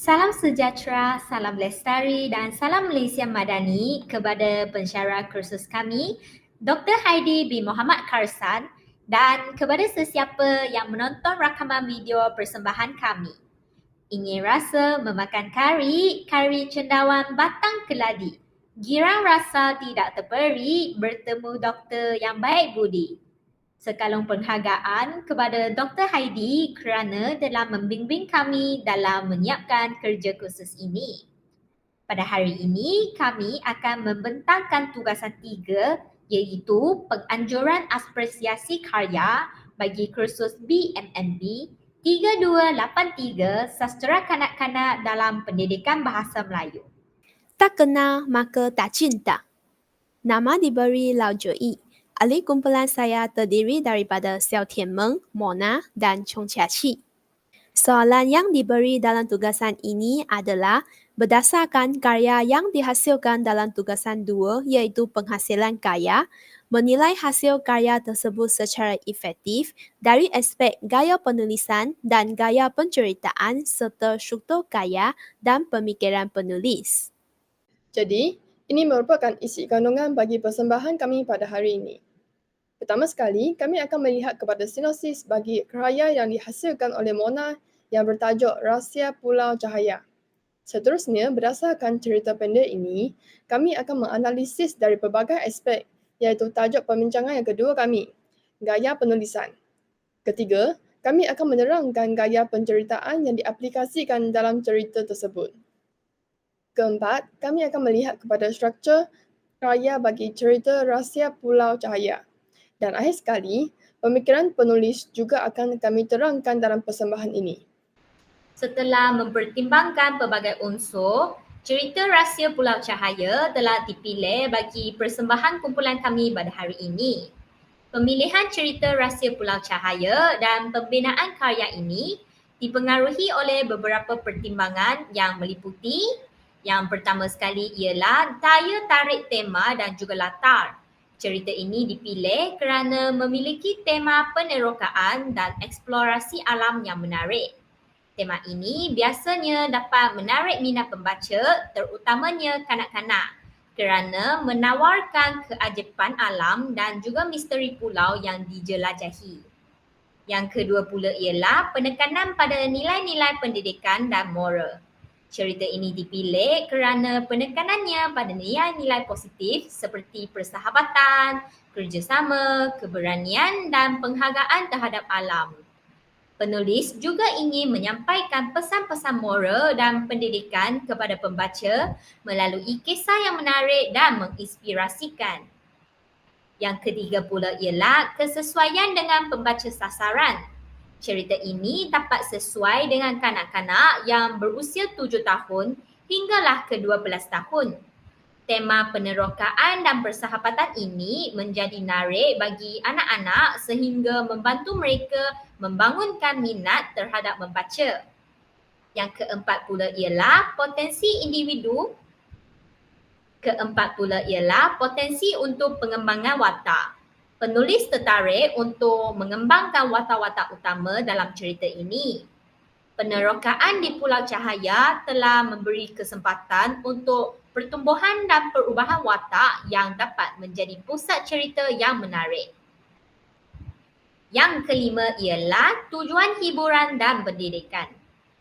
Salam sejahtera, salam lestari dan salam Malaysia Madani kepada pensyarah kursus kami, Dr. Heidi bin Muhammad Karsan dan kepada sesiapa yang menonton rakaman video persembahan kami. Ingin rasa memakan kari cendawan batang keladi. Girang rasa tidak terperi bertemu doktor yang baik budi. Sekalung penghargaan kepada Dr. Heidi kerana telah membimbing kami dalam menyiapkan kerja kursus ini. Pada hari ini, kami akan membentangkan tugasan 3 iaitu penganjuran apresiasi karya bagi kursus BMNB 3283 Sastera Kanak-kanak dalam Pendidikan Bahasa Melayu. Tak kenal maka tak cinta. Nama diberi Lau Jui. Ahli kumpulan saya terdiri daripada Xiao Tianmeng, Mona dan Chong Chia Chi. Soalan yang diberi dalam tugasan ini adalah berdasarkan karya yang dihasilkan dalam tugasan 2 iaitu penghasilan karya, menilai hasil karya tersebut secara efektif dari aspek gaya penulisan dan gaya penceritaan serta struktur karya dan pemikiran penulis. Jadi, ini merupakan isi kandungan bagi persembahan kami pada hari ini. Pertama sekali, kami akan melihat kepada sinopsis bagi karya yang dihasilkan oleh Mona yang bertajuk Rahsia Pulau Cahaya. Seterusnya, berdasarkan cerita pendek ini, kami akan menganalisis dari pelbagai aspek iaitu tajuk pembincangan yang kedua kami, gaya penulisan. Ketiga, kami akan menerangkan gaya penceritaan yang diaplikasikan dalam cerita tersebut. Keempat, kami akan melihat kepada struktur karya bagi cerita Rahsia Pulau Cahaya. Dan akhir sekali, pemikiran penulis juga akan kami terangkan dalam persembahan ini. Setelah mempertimbangkan pelbagai unsur, cerita Rahsia Pulau Cahaya telah dipilih bagi persembahan kumpulan kami pada hari ini. Pemilihan cerita Rahsia Pulau Cahaya dan pembinaan karya ini dipengaruhi oleh beberapa pertimbangan yang meliputi yang pertama sekali ialah daya tarik tema dan juga latar. Cerita ini dipilih kerana memiliki tema penerokaan dan eksplorasi alam yang menarik. Tema ini biasanya dapat menarik minat pembaca, terutamanya kanak-kanak, kerana menawarkan keajaiban alam dan juga misteri pulau yang dijelajahi. Yang kedua pula ialah penekanan pada nilai-nilai pendidikan dan moral. Cerita ini dipilih kerana penekanannya pada nilai-nilai positif seperti persahabatan, kerjasama, keberanian dan penghargaan terhadap alam. Penulis juga ingin menyampaikan pesan-pesan moral dan pendidikan kepada pembaca melalui kisah yang menarik dan menginspirasikan. Yang ketiga pula ialah kesesuaian dengan pembaca sasaran. Cerita ini dapat sesuai dengan kanak-kanak yang berusia 7 tahun hinggalah ke 12 tahun. Tema penerokaan dan persahabatan ini menjadi narik bagi anak-anak sehingga membantu mereka membangunkan minat terhadap membaca. Yang keempat pula ialah potensi individu. Keempat pula ialah potensi untuk pengembangan watak. Penulis tertarik untuk mengembangkan watak-watak utama dalam cerita ini. Penerokaan di Pulau Cahaya telah memberi kesempatan untuk pertumbuhan dan perubahan watak yang dapat menjadi pusat cerita yang menarik. Yang kelima ialah tujuan hiburan dan pendidikan.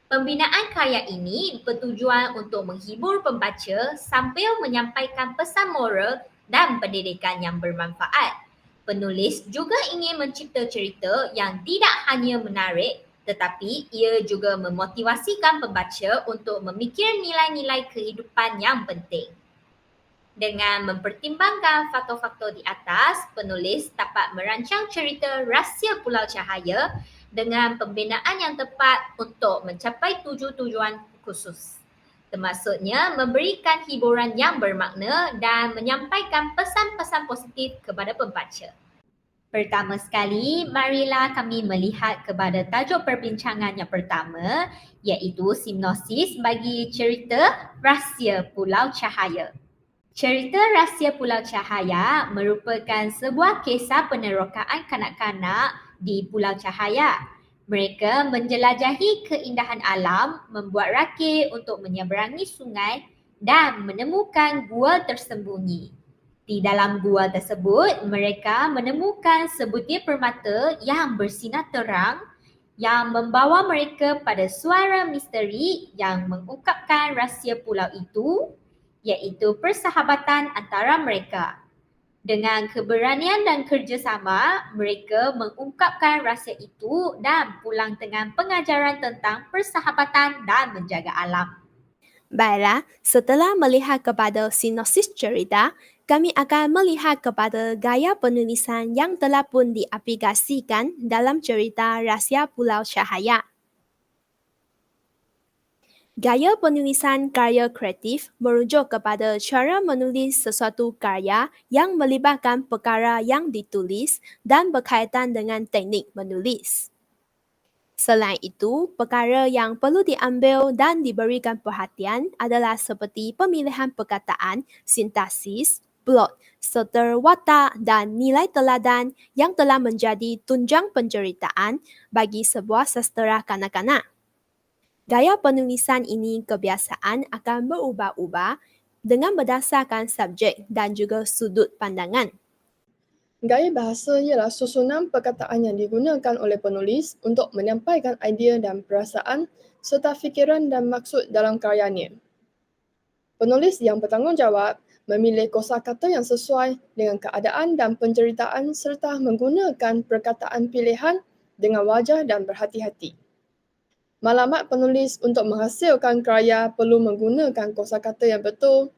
Pembinaan karya ini bertujuan untuk menghibur pembaca sambil menyampaikan pesan moral dan pendidikan yang bermanfaat. Penulis juga ingin mencipta cerita yang tidak hanya menarik tetapi ia juga memotivasikan pembaca untuk memikir nilai-nilai kehidupan yang penting. Dengan mempertimbangkan faktor-faktor di atas, penulis dapat merancang cerita Rahsia Pulau Cahaya dengan pembinaan yang tepat untuk mencapai tujuan khusus. Termasuknya memberikan hiburan yang bermakna dan menyampaikan pesan-pesan positif kepada pembaca. Pertama sekali, marilah kami melihat kepada tajuk perbincangan yang pertama iaitu sinopsis bagi cerita Rahsia Pulau Cahaya. Cerita Rahsia Pulau Cahaya merupakan sebuah kisah penerokaan kanak-kanak di Pulau Cahaya. Mereka menjelajahi keindahan alam, membuat rakit untuk menyeberangi sungai dan menemukan gua tersembunyi. Di dalam gua tersebut, mereka menemukan sebutir permata yang bersinar terang yang membawa mereka pada suara misteri yang mengungkapkan rahsia pulau itu, iaitu persahabatan antara mereka. Dengan keberanian dan kerjasama, mereka mengungkapkan rahsia itu dan pulang dengan pengajaran tentang persahabatan dan menjaga alam. Baiklah, setelah melihat kepada sinopsis cerita, kami akan melihat kepada gaya penulisan yang telah pun diaplikasikan dalam cerita Rahsia Pulau Cahaya. Gaya penulisan karya kreatif merujuk kepada cara menulis sesuatu karya yang melibatkan perkara yang ditulis dan berkaitan dengan teknik menulis. Selain itu, perkara yang perlu diambil dan diberikan perhatian adalah seperti pemilihan perkataan, sintaksis, plot, serta watak dan nilai teladan yang telah menjadi tunjang penceritaan bagi sebuah sastera kanak-kanak. Gaya penulisan ini kebiasaan akan berubah-ubah dengan berdasarkan subjek dan juga sudut pandangan. Gaya bahasa ialah susunan perkataan yang digunakan oleh penulis untuk menyampaikan idea dan perasaan serta fikiran dan maksud dalam karyanya. Penulis yang bertanggungjawab memilih kosakata yang sesuai dengan keadaan dan penceritaan serta menggunakan perkataan pilihan dengan wajah dan berhati-hati. Maklumat penulis untuk menghasilkan karya perlu menggunakan kosakata yang betul,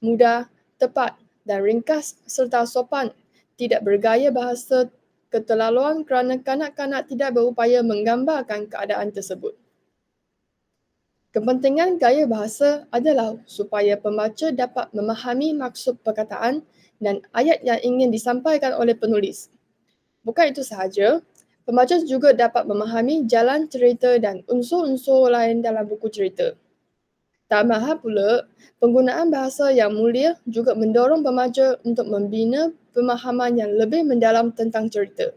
mudah, tepat dan ringkas serta sopan, tidak bergaya bahasa keterlaluan kerana kanak-kanak tidak berupaya menggambarkan keadaan tersebut. Kepentingan gaya bahasa adalah supaya pembaca dapat memahami maksud perkataan dan ayat yang ingin disampaikan oleh penulis. Bukan itu sahaja, pembaca juga dapat memahami jalan cerita dan unsur-unsur lain dalam buku cerita. Tambahan pula, penggunaan bahasa yang mulia juga mendorong pembaca untuk membina pemahaman yang lebih mendalam tentang cerita.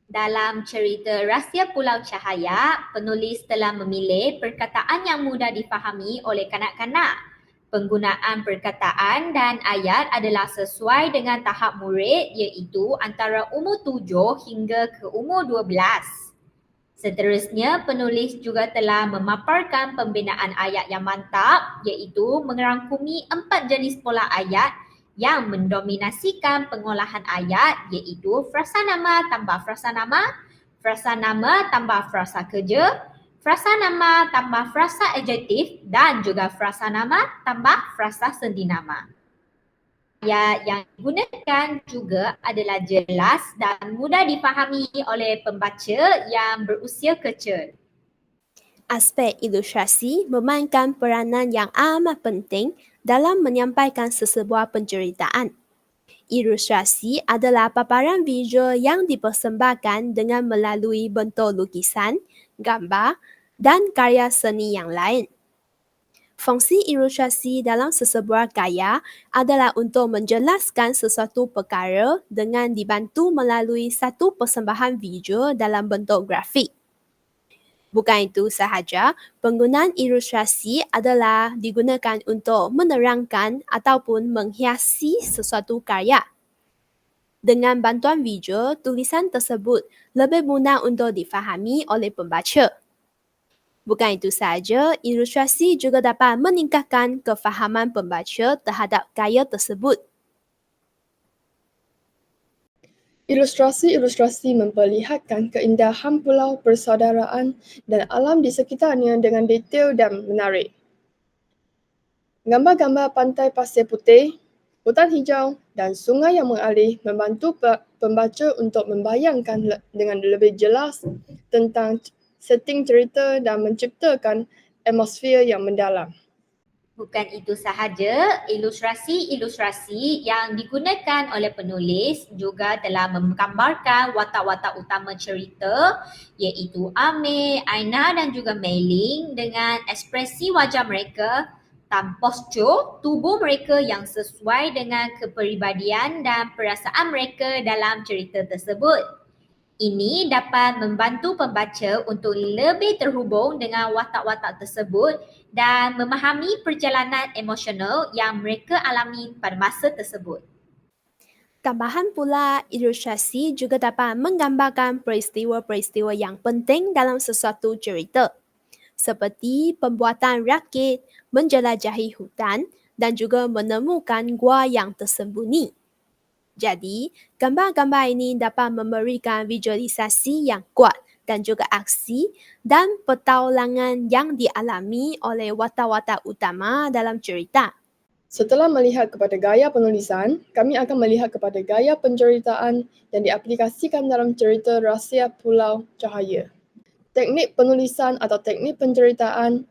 Dalam cerita Rahsia Pulau Cahaya, penulis telah memilih perkataan yang mudah difahami oleh kanak-kanak. Penggunaan perkataan dan ayat adalah sesuai dengan tahap murid, iaitu antara umur 7 hingga ke umur 12. Seterusnya, penulis juga telah memaparkan pembinaan ayat yang mantap, iaitu merangkumi 4 jenis pola ayat yang mendominasikan pengolahan ayat, iaitu frasa nama tambah frasa nama tambah frasa kerja, frasa nama tambah frasa adjektif dan juga frasa nama tambah frasa sendinama. Ayat yang digunakan juga adalah jelas dan mudah difahami oleh pembaca yang berusia kecil. Aspek ilustrasi memainkan peranan yang amat penting dalam menyampaikan sesebuah penceritaan. Ilustrasi adalah paparan visual yang dipersembahkan dengan melalui bentuk lukisan, gambar dan karya seni yang lain. Fungsi ilustrasi dalam sesebuah karya adalah untuk menjelaskan sesuatu perkara dengan dibantu melalui satu persembahan visual dalam bentuk grafik. Bukan itu sahaja, penggunaan ilustrasi adalah digunakan untuk menerangkan ataupun menghiasi sesuatu karya. Dengan bantuan visual, tulisan tersebut lebih mudah untuk difahami oleh pembaca. Bukan itu sahaja, ilustrasi juga dapat meningkatkan kefahaman pembaca terhadap gaya tersebut. Ilustrasi-ilustrasi memperlihatkan keindahan pulau persaudaraan dan alam di sekitarnya dengan detail dan menarik. Gambar-gambar pantai pasir putih, hutan hijau dan sungai yang mengalir membantu pembaca untuk membayangkan dengan lebih jelas tentang setting cerita dan menciptakan atmosfer yang mendalam. Bukan itu sahaja, ilustrasi-ilustrasi yang digunakan oleh penulis juga telah menggambarkan watak-watak utama cerita, iaitu Amir, Aina dan juga Mei Ling dengan ekspresi wajah mereka dan postur tubuh mereka yang sesuai dengan kepribadian dan perasaan mereka dalam cerita tersebut. Ini dapat membantu pembaca untuk lebih terhubung dengan watak-watak tersebut dan memahami perjalanan emosional yang mereka alami pada masa tersebut. Tambahan pula, ilustrasi juga dapat menggambarkan peristiwa-peristiwa yang penting dalam sesuatu cerita, seperti pembuatan rakit, menjelajahi hutan, dan juga menemukan gua yang tersembunyi. Jadi, gambar-gambar ini dapat memberikan visualisasi yang kuat dan juga aksi dan pertaulangan yang dialami oleh watak-watak utama dalam cerita. Setelah melihat kepada gaya penulisan, kami akan melihat kepada gaya penceritaan yang diaplikasikan dalam cerita Rahsia Pulau Cahaya. Teknik penulisan atau teknik penceritaan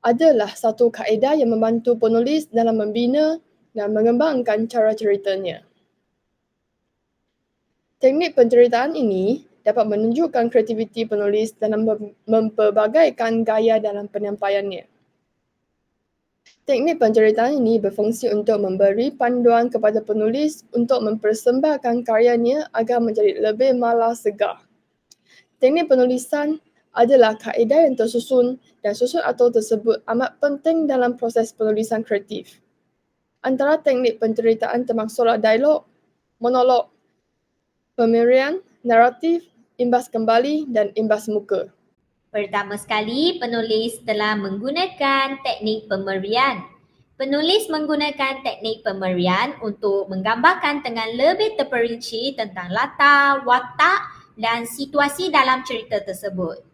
adalah satu kaedah yang membantu penulis dalam membina dan mengembangkan cara ceritanya. Teknik penceritaan ini dapat menunjukkan kreativiti penulis dalam mempelbagaikan gaya dalam penyampaiannya. Teknik penceritaan ini berfungsi untuk memberi panduan kepada penulis untuk mempersembahkan karyanya agar menjadi lebih malas segar. Teknik penulisan adalah kaedah yang tersusun dan susun atau tersebut amat penting dalam proses penulisan kreatif. Antara teknik penceritaan termasuklah dialog, monolog, pemirian, naratif, imbas kembali dan imbas muka. Pertama sekali, penulis telah menggunakan teknik pemerian. Penulis menggunakan teknik pemerian untuk menggambarkan dengan lebih terperinci tentang latar, watak dan situasi dalam cerita tersebut.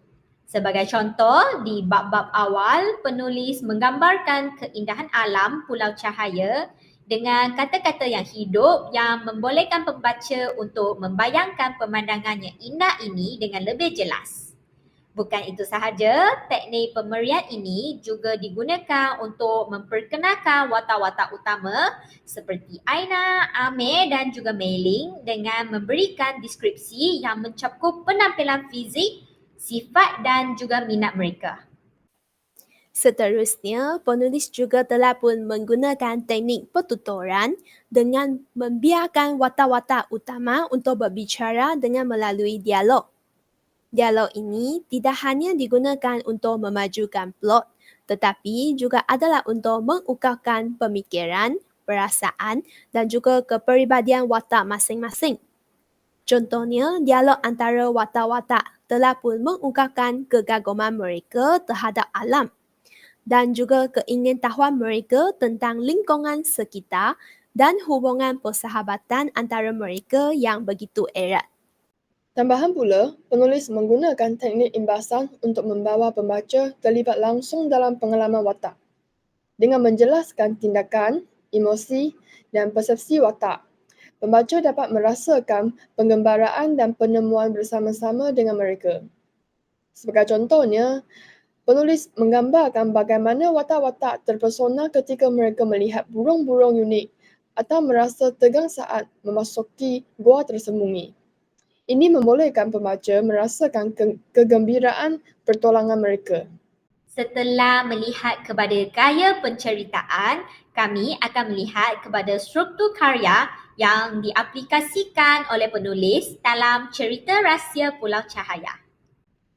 Sebagai contoh, di bab-bab awal, penulis menggambarkan keindahan alam Pulau Cahaya dengan kata-kata yang hidup yang membolehkan pembaca untuk membayangkan pemandangan yang indah ini dengan lebih jelas. Bukan itu sahaja, teknik pemerian ini juga digunakan untuk memperkenalkan watak-watak utama seperti Aina, Amir dan juga Mei Ling dengan memberikan deskripsi yang mencakup penampilan fizik, sifat dan juga minat mereka. Seterusnya, penulis juga telah pun menggunakan teknik pertuturan dengan membiarkan watak-watak utama untuk berbicara dengan melalui dialog. Dialog ini tidak hanya digunakan untuk memajukan plot, tetapi juga adalah untuk mengungkapkan pemikiran, perasaan dan juga kepribadian watak masing-masing. Contohnya, dialog antara watak-watak telah pun mengungkapkan kegaguman mereka terhadap alam dan juga keingintahuan mereka tentang lingkungan sekitar dan hubungan persahabatan antara mereka yang begitu erat. Tambahan pula, penulis menggunakan teknik imbasan untuk membawa pembaca terlibat langsung dalam pengalaman watak. Dengan menjelaskan tindakan, emosi dan persepsi watak, pembaca dapat merasakan penggembaraan dan penemuan bersama-sama dengan mereka. Sebagai contohnya, penulis menggambarkan bagaimana watak-watak terpesona ketika mereka melihat burung-burung unik atau merasa tegang saat memasuki gua tersembunyi. Ini membolehkan pembaca merasakan kegembiraan pertolongan mereka. Setelah melihat kepada gaya penceritaan, kami akan melihat kepada struktur karya yang diaplikasikan oleh penulis dalam cerita Rahsia Pulau Cahaya.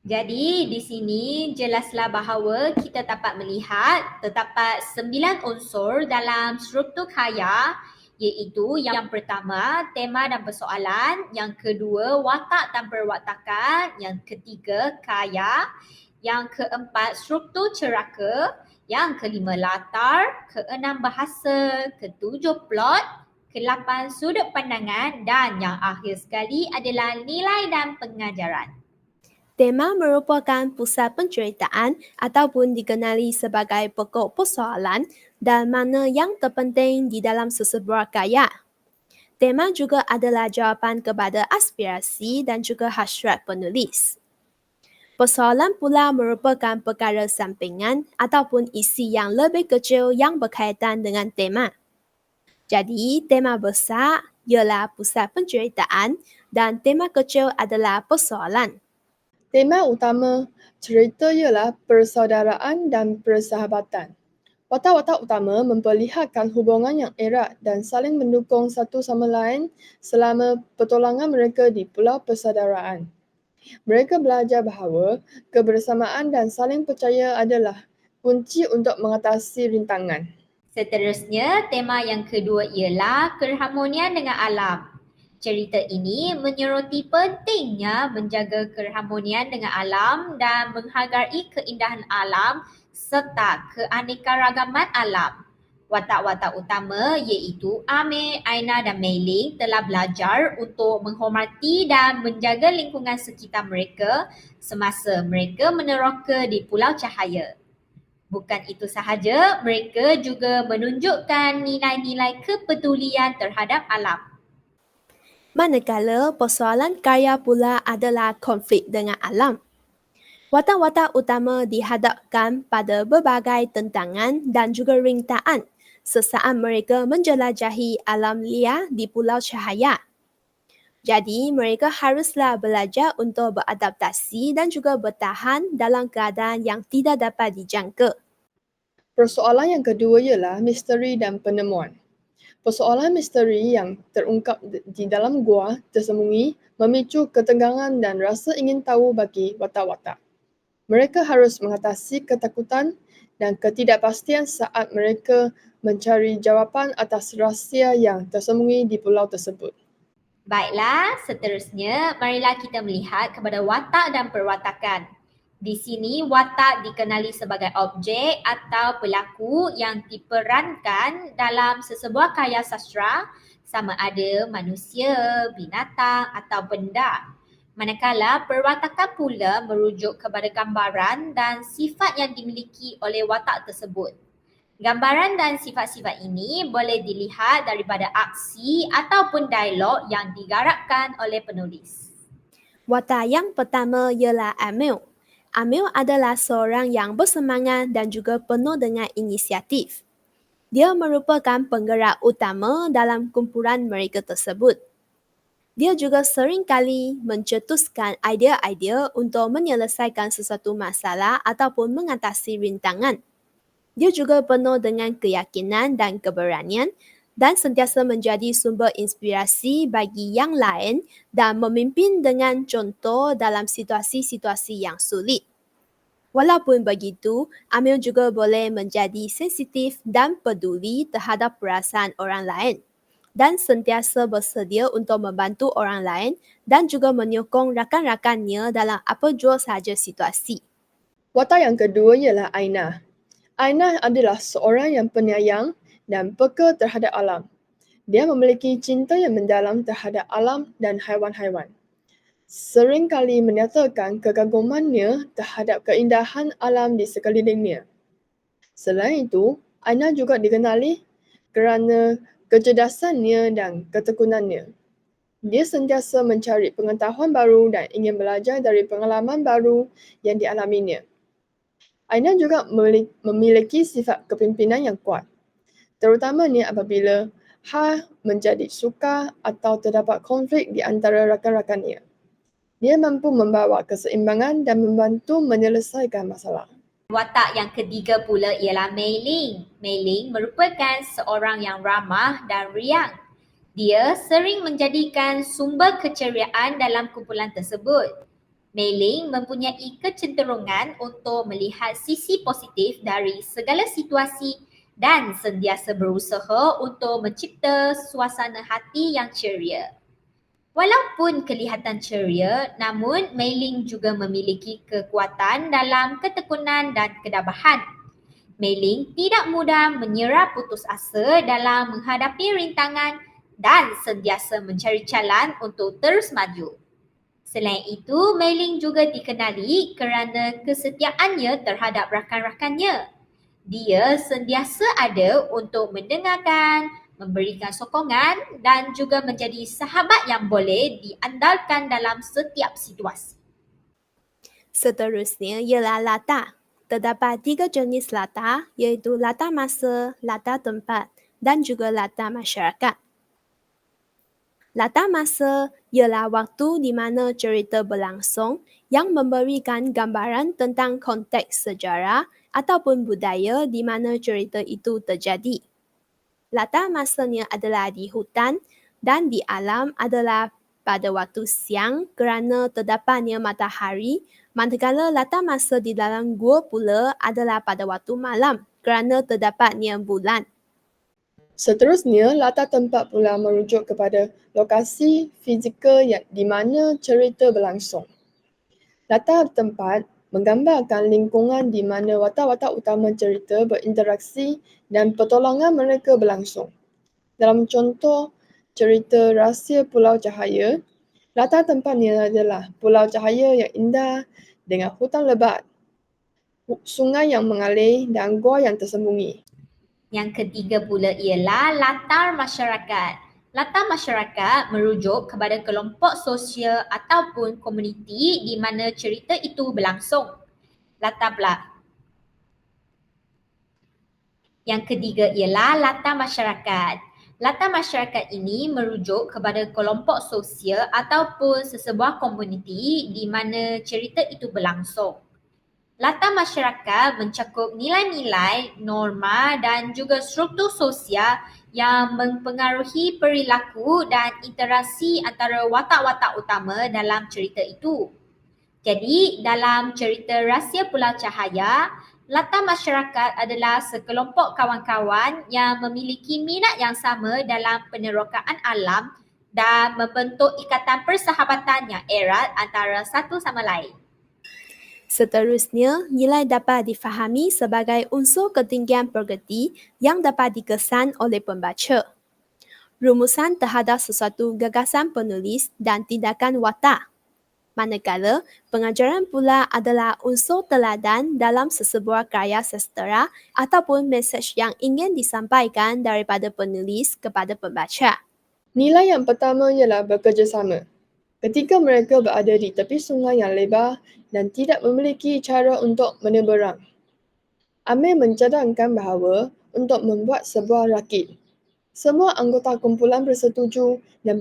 Jadi di sini jelaslah bahawa kita dapat melihat terdapat 9 unsur dalam struktur karya, iaitu yang pertama tema dan persoalan, yang kedua watak dan perwatakan, yang ketiga karya, yang keempat struktur ceraka, yang kelima latar, keenam bahasa, ketujuh plot, ke-8 sudut pandangan dan yang akhir sekali adalah nilai dan pengajaran. Tema merupakan pusat penceritaan ataupun dikenali sebagai pokok persoalan dan makna yang terpenting di dalam sesebuah karya. Tema juga adalah jawapan kepada aspirasi dan juga hasrat penulis. Persoalan pula merupakan perkara sampingan ataupun isi yang lebih kecil yang berkaitan dengan tema. Jadi, tema besar ialah pusat penceritaan dan tema kecil adalah persoalan. Tema utama cerita ialah persaudaraan dan persahabatan. Watak-watak utama memperlihatkan hubungan yang erat dan saling mendukung satu sama lain selama petualangan mereka di Pulau Persaudaraan. Mereka belajar bahawa kebersamaan dan saling percaya adalah kunci untuk mengatasi rintangan. Seterusnya, tema yang kedua ialah keharmonian dengan alam. Cerita ini menyoroti pentingnya menjaga keharmonian dengan alam dan menghargai keindahan alam serta keanekaragaman alam. Watak-watak utama iaitu Amir, Aina dan Mei Ling telah belajar untuk menghormati dan menjaga lingkungan sekitar mereka semasa mereka meneroka di Pulau Cahaya. Bukan itu sahaja, mereka juga menunjukkan nilai-nilai kepedulian terhadap alam. Manakala persoalan karya pula adalah konflik dengan alam. Watak-watak utama dihadapkan pada berbagai tentangan dan juga rintangan sesaat mereka menjelajahi alam liar di Pulau Cahaya. Jadi, mereka haruslah belajar untuk beradaptasi dan juga bertahan dalam keadaan yang tidak dapat dijangka. Persoalan yang kedua ialah misteri dan penemuan. Persoalan misteri yang terungkap di dalam gua tersembunyi memicu ketegangan dan rasa ingin tahu bagi watak-watak. Mereka harus mengatasi ketakutan dan ketidakpastian saat mereka mencari jawapan atas rahsia yang tersembunyi di pulau tersebut. Baiklah, seterusnya marilah kita melihat kepada watak dan perwatakan. Di sini watak dikenali sebagai objek atau pelaku yang diperankan dalam sesebuah karya sastra sama ada manusia, binatang atau benda. Manakala perwatakan pula merujuk kepada gambaran dan sifat yang dimiliki oleh watak tersebut. Gambaran dan sifat-sifat ini boleh dilihat daripada aksi ataupun dialog yang digarapkan oleh penulis. Watak yang pertama ialah Amil. Amil adalah seorang yang bersemangat dan juga penuh dengan inisiatif. Dia merupakan penggerak utama dalam kumpulan mereka tersebut. Dia juga sering kali mencetuskan idea-idea untuk menyelesaikan sesuatu masalah ataupun mengatasi rintangan. Dia juga penuh dengan keyakinan dan keberanian dan sentiasa menjadi sumber inspirasi bagi yang lain dan memimpin dengan contoh dalam situasi-situasi yang sulit. Walaupun begitu, Amil juga boleh menjadi sensitif dan peduli terhadap perasaan orang lain dan sentiasa bersedia untuk membantu orang lain dan juga menyokong rakan-rakannya dalam apa jua sahaja situasi. Watak yang kedua ialah Aina. Aina adalah seorang yang penyayang dan peka terhadap alam. Dia memiliki cinta yang mendalam terhadap alam dan haiwan-haiwan. Sering kali menyatakan kekagumannya terhadap keindahan alam di sekelilingnya. Selain itu, Aina juga dikenali kerana kecerdasannya dan ketekunannya. Dia sentiasa mencari pengetahuan baru dan ingin belajar dari pengalaman baru yang dialaminya. Aina juga memiliki sifat kepimpinan yang kuat, terutamanya apabila hal menjadi sukar atau terdapat konflik di antara rakan-rakannya. Dia mampu membawa keseimbangan dan membantu menyelesaikan masalah. Watak yang ketiga pula ialah Mei Ling. Mei Ling merupakan seorang yang ramah dan riang. Dia sering menjadikan sumber keceriaan dalam kumpulan tersebut. Mei Ling mempunyai kecenderungan untuk melihat sisi positif dari segala situasi dan sentiasa berusaha untuk mencipta suasana hati yang ceria. Walaupun kelihatan ceria, namun Mei Ling juga memiliki kekuatan dalam ketekunan dan kedabahan. Mei Ling tidak mudah menyerah putus asa dalam menghadapi rintangan dan sentiasa mencari jalan untuk terus maju. Selain itu, Mei Ling juga dikenali kerana kesetiaannya terhadap rakan-rakannya. Dia sentiasa ada untuk mendengarkan, memberikan sokongan dan juga menjadi sahabat yang boleh diandalkan dalam setiap situasi. Seterusnya ialah latar. Terdapat 3 jenis latar iaitu latar masa, latar tempat dan juga latar masyarakat. Latar masa ialah waktu di mana cerita berlangsung yang memberikan gambaran tentang konteks sejarah ataupun budaya di mana cerita itu terjadi. Latar masanya adalah di hutan dan di alam adalah pada waktu siang kerana terdapatnya matahari, manakala latar masa di dalam gua pula adalah pada waktu malam kerana terdapatnya bulan. Seterusnya, latar tempat pula merujuk kepada lokasi fizikal di mana cerita berlangsung. Latar tempat menggambarkan lingkungan di mana watak-watak utama cerita berinteraksi dan pertolongan mereka berlangsung. Dalam contoh cerita Rahsia Pulau Cahaya, latar tempatnya adalah Pulau Cahaya yang indah dengan hutan lebat, sungai yang mengalir dan gua yang tersembunyi. Yang ketiga pula ialah latar masyarakat. Latar masyarakat merujuk kepada kelompok sosial ataupun komuniti di mana cerita itu berlangsung. Latar belakang. Yang ketiga ialah latar masyarakat. Latar masyarakat ini merujuk kepada kelompok sosial ataupun sesebuah komuniti di mana cerita itu berlangsung. Latar masyarakat mencakup nilai-nilai, norma dan juga struktur sosial yang mempengaruhi perilaku dan interaksi antara watak-watak utama dalam cerita itu. Jadi, dalam cerita Rahsia Pulau Cahaya, latar masyarakat adalah sekelompok kawan-kawan yang memiliki minat yang sama dalam penerokaan alam dan membentuk ikatan persahabatan yang erat antara satu sama lain. Seterusnya, nilai dapat difahami sebagai unsur ketinggian pergeti yang dapat dikesan oleh pembaca. Rumusan terhadap sesuatu gagasan penulis dan tindakan watak. Manakala, pengajaran pula adalah unsur teladan dalam sesebuah karya sastera ataupun mesej yang ingin disampaikan daripada penulis kepada pembaca. Nilai yang pertama ialah bekerjasama. Ketika mereka berada di tepi sungai yang lebar dan tidak memiliki cara untuk menyeberang, Amir mencadangkan bahawa untuk membuat sebuah rakit, semua anggota kumpulan bersetuju dan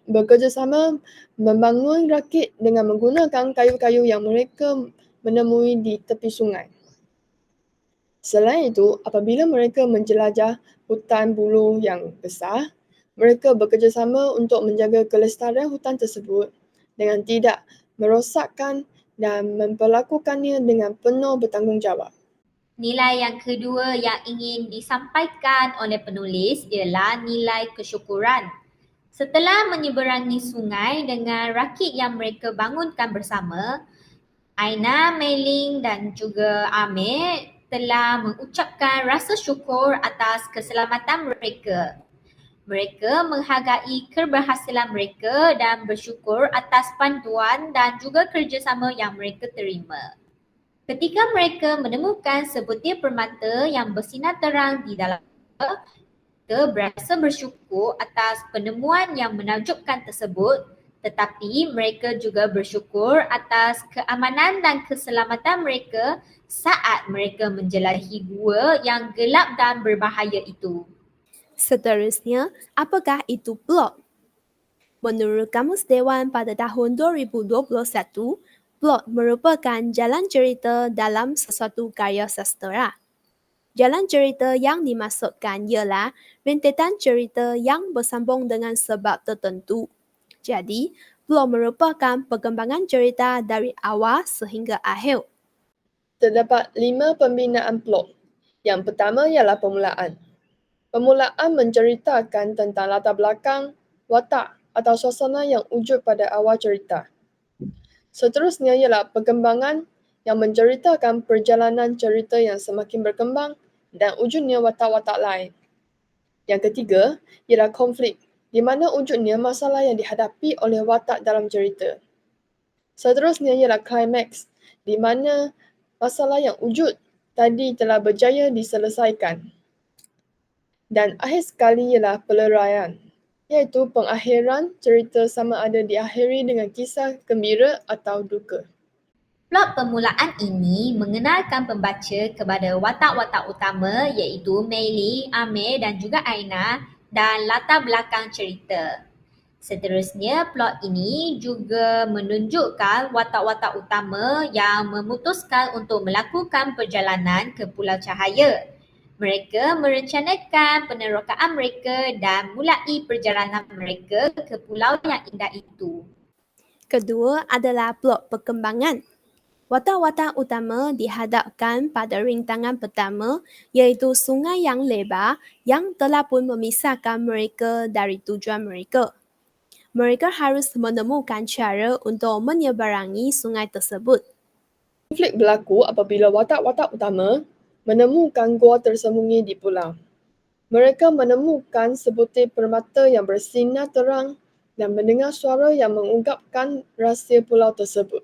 bekerjasama membangun rakit dengan menggunakan kayu-kayu yang mereka menemui di tepi sungai. Selain itu, apabila mereka menjelajah hutan bulu yang besar, mereka bekerjasama untuk menjaga kelestarian hutan tersebut dengan tidak merosakkan dan memperlakukannya dengan penuh bertanggungjawab. Nilai yang kedua yang ingin disampaikan oleh penulis ialah nilai kesyukuran. Setelah menyeberangi sungai dengan rakit yang mereka bangunkan bersama, Aina, Mei-Ling dan juga Amir telah mengucapkan rasa syukur atas keselamatan mereka. Mereka menghargai keberhasilan mereka dan bersyukur atas bantuan dan juga kerjasama yang mereka terima. Ketika mereka menemukan sebutir permata yang bersinar terang di dalam, mereka berasa bersyukur atas penemuan yang menakjubkan tersebut, tetapi mereka juga bersyukur atas keamanan dan keselamatan mereka saat mereka menjelajahi gua yang gelap dan berbahaya itu. Seterusnya, apakah itu plot? Menurut Kamus Dewan pada tahun 2021, plot merupakan jalan cerita dalam sesuatu karya sastera. Jalan cerita yang dimaksudkan ialah rentetan cerita yang bersambung dengan sebab tertentu. Jadi, plot merupakan perkembangan cerita dari awal sehingga akhir. Terdapat 5 pembinaan plot. Yang pertama ialah permulaan. Permulaan menceritakan tentang latar belakang, watak atau suasana yang wujud pada awal cerita. Seterusnya ialah perkembangan yang menceritakan perjalanan cerita yang semakin berkembang dan wujudnya watak-watak lain. Yang ketiga ialah konflik, di mana wujudnya masalah yang dihadapi oleh watak dalam cerita. Seterusnya ialah klimaks, di mana masalah yang wujud tadi telah berjaya diselesaikan. Dan akhir sekali ialah peleraian, iaitu pengakhiran cerita sama ada diakhiri dengan kisah gembira atau duka. Plot permulaan ini mengenalkan pembaca kepada watak-watak utama iaitu Mei-Ling, Amir dan juga Aina dan latar belakang cerita. Seterusnya, plot ini juga menunjukkan watak-watak utama yang memutuskan untuk melakukan perjalanan ke Pulau Cahaya. Mereka merencanakan penerokaan mereka dan mulai perjalanan mereka ke pulau yang indah itu. Kedua adalah plot perkembangan. Watak-watak utama dihadapkan pada rintangan pertama iaitu sungai yang lebar yang telah pun memisahkan mereka dari tujuan mereka. Mereka harus menemukan cara untuk menyeberangi sungai tersebut. Konflik berlaku apabila watak-watak utama menemukan gua tersembunyi di pulau. Mereka menemukan sebutir permata yang bersinar terang dan mendengar suara yang mengungkapkan rahsia pulau tersebut.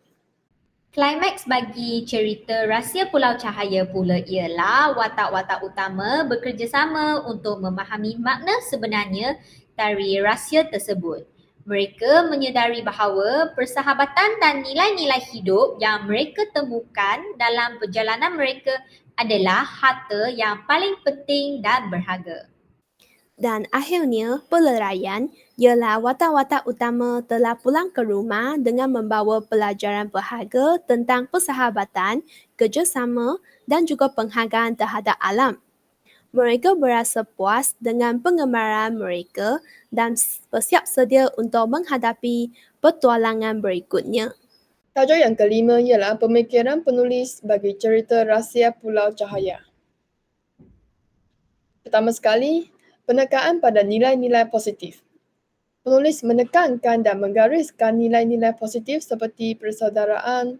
Klimaks bagi cerita Rahsia Pulau Cahaya pula ialah watak-watak utama bekerjasama untuk memahami makna sebenarnya dari rahsia tersebut. Mereka menyedari bahawa persahabatan dan nilai-nilai hidup yang mereka temukan dalam perjalanan mereka adalah harta yang paling penting dan berharga. Dan akhirnya, peleraian ialah watak-watak utama telah pulang ke rumah dengan membawa pelajaran berharga tentang persahabatan, kerjasama dan juga penghargaan terhadap alam. Mereka berasa puas dengan pengembaraan mereka dan bersiap sedia untuk menghadapi petualangan berikutnya. Tajuk yang kelima ialah pemikiran penulis bagi cerita Rahsia Pulau Cahaya. Pertama sekali, penekangan pada nilai-nilai positif. Penulis menekankan dan menggariskan nilai-nilai positif seperti persaudaraan,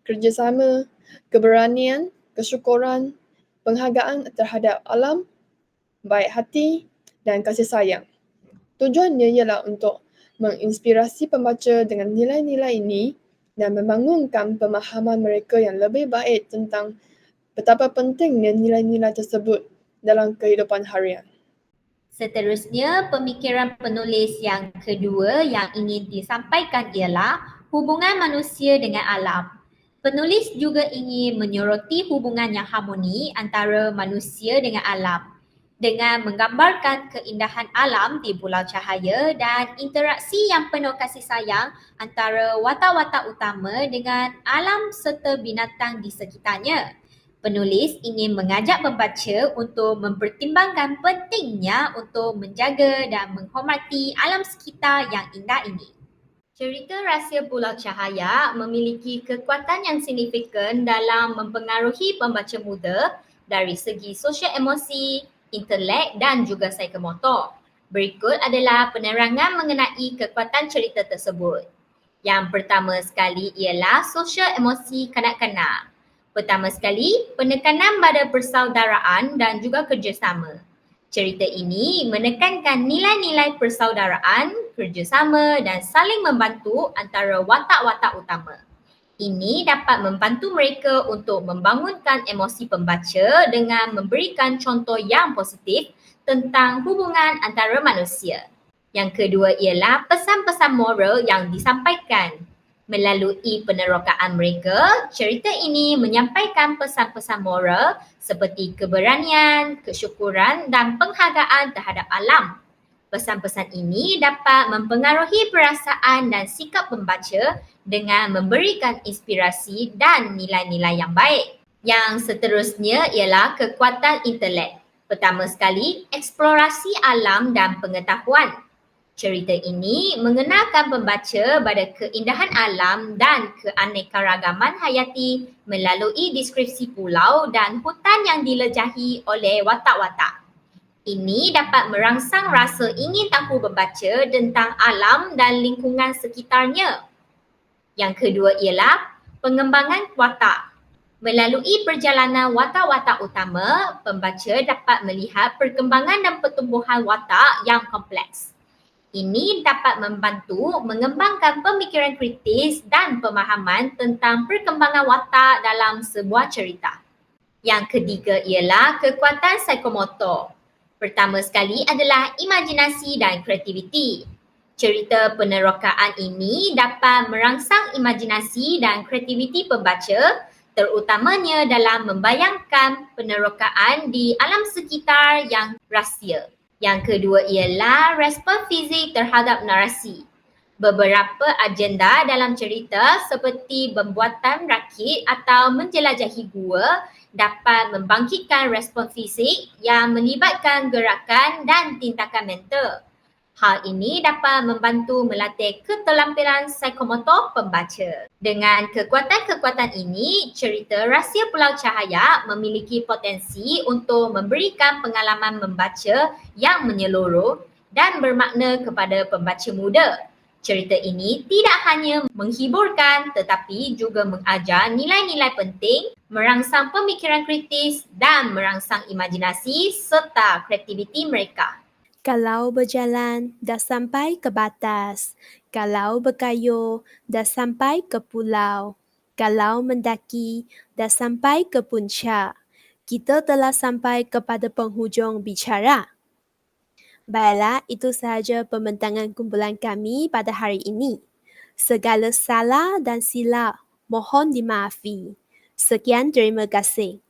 kerjasama, keberanian, kesyukuran, penghargaan terhadap alam, baik hati dan kasih sayang. Tujuannya ialah untuk menginspirasi pembaca dengan nilai-nilai ini dan membangunkan pemahaman mereka yang lebih baik tentang betapa pentingnya nilai-nilai tersebut dalam kehidupan harian. Seterusnya, pemikiran penulis yang kedua yang ingin disampaikan ialah hubungan manusia dengan alam. Penulis juga ingin menyoroti hubungan yang harmoni antara manusia dengan alam dengan menggambarkan keindahan alam di Pulau Cahaya dan interaksi yang penuh kasih sayang antara watak-watak utama dengan alam serta binatang di sekitarnya. Penulis ingin mengajak pembaca untuk mempertimbangkan pentingnya untuk menjaga dan menghormati alam sekitar yang indah ini. Cerita Rahsia Pulau Cahaya memiliki kekuatan yang signifikan dalam mempengaruhi pembaca muda dari segi sosial emosi, intelek dan juga psikomotor. Berikut adalah penerangan mengenai kekuatan cerita tersebut. Yang pertama sekali ialah sosial emosi kanak-kanak. Pertama sekali, penekanan pada persaudaraan dan juga kerjasama. Cerita ini menekankan nilai-nilai persaudaraan, kerjasama dan saling membantu antara watak-watak utama. Ini dapat membantu mereka untuk membangunkan emosi pembaca dengan memberikan contoh yang positif tentang hubungan antara manusia. Yang kedua ialah pesan-pesan moral yang disampaikan. Melalui penerokaan mereka, cerita ini menyampaikan pesan-pesan moral seperti keberanian, kesyukuran dan penghargaan terhadap alam. Pesan-pesan ini dapat mempengaruhi perasaan dan sikap pembaca dengan memberikan inspirasi dan nilai-nilai yang baik. Yang seterusnya ialah kekuatan intelek. Pertama sekali, eksplorasi alam dan pengetahuan. Cerita ini mengenalkan pembaca pada keindahan alam dan keanekaragaman hayati melalui deskripsi pulau dan hutan yang dilejahi oleh watak-watak. Ini dapat merangsang rasa ingin tahu pembaca tentang alam dan lingkungan sekitarnya. Yang kedua ialah pengembangan watak. Melalui perjalanan watak-watak utama, pembaca dapat melihat perkembangan dan pertumbuhan watak yang kompleks. Ini dapat membantu mengembangkan pemikiran kritis dan pemahaman tentang perkembangan watak dalam sebuah cerita. Yang ketiga ialah kekuatan psikomotor. Pertama sekali adalah imajinasi dan kreativiti. Cerita penerokaan ini dapat merangsang imajinasi dan kreativiti pembaca, terutamanya dalam membayangkan penerokaan di alam sekitar yang rahsia. Yang kedua ialah respon fizik terhadap narasi. Beberapa agenda dalam cerita seperti pembuatan rakit atau menjelajahi gua dapat membangkitkan respon fisik yang melibatkan gerakan dan tindakan mental. Hal ini dapat membantu melatih keterampilan psikomotor pembaca. Dengan kekuatan-kekuatan ini, cerita Rahsia Pulau Cahaya memiliki potensi untuk memberikan pengalaman membaca yang menyeluruh dan bermakna kepada pembaca muda. Cerita ini tidak hanya menghiburkan tetapi juga mengajar nilai-nilai penting, merangsang pemikiran kritis dan merangsang imajinasi serta kreativiti mereka. Kalau berjalan, dah sampai ke batas. Kalau berkayuh, dah sampai ke pulau. Kalau mendaki, dah sampai ke puncak. Kita telah sampai kepada penghujung bicara. Baiklah, itu sahaja pembentangan kumpulan kami pada hari ini. Segala salah dan silap mohon dimaafi. Sekian, terima kasih.